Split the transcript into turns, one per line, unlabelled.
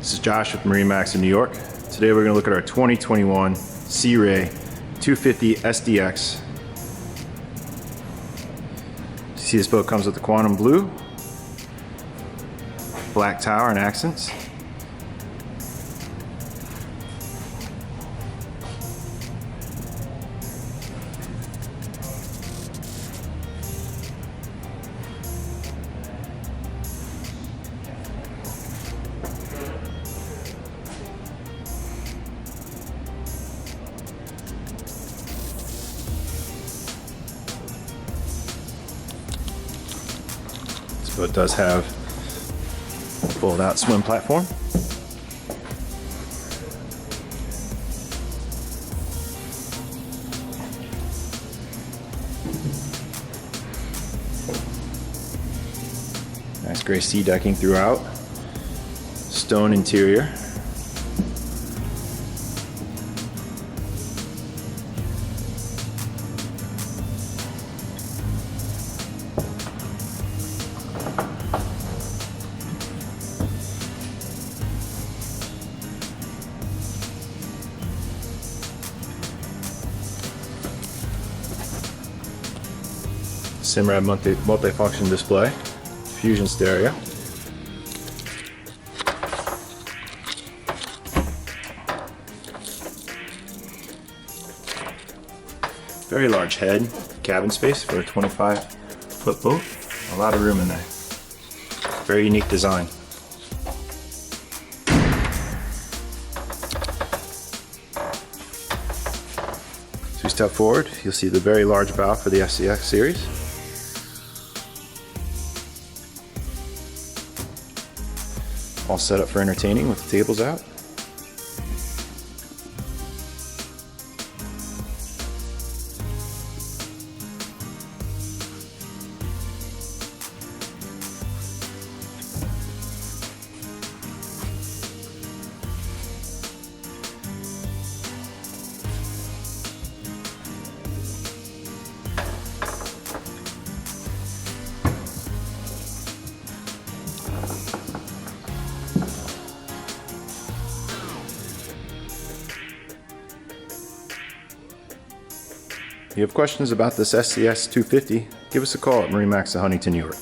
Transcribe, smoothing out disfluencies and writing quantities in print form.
This is Josh with MarineMax in New York. Today we're going to look at our 2021 Sea Ray 250 SDX. You see this boat comes with the quantum blue, black tower and accents. This boat does have a fold out swim platform. Nice gray sea decking throughout. Stone interior. Simrad multi-function display, fusion stereo. Very large head, cabin space for a 25-foot boat. A lot of room in there. Very unique design. As we step forward, you'll see the very large bow for the SDX series. All set up for entertaining with the tables out. If you have questions about this SDX 250, give us a call at MarineMax of Huntington, New York.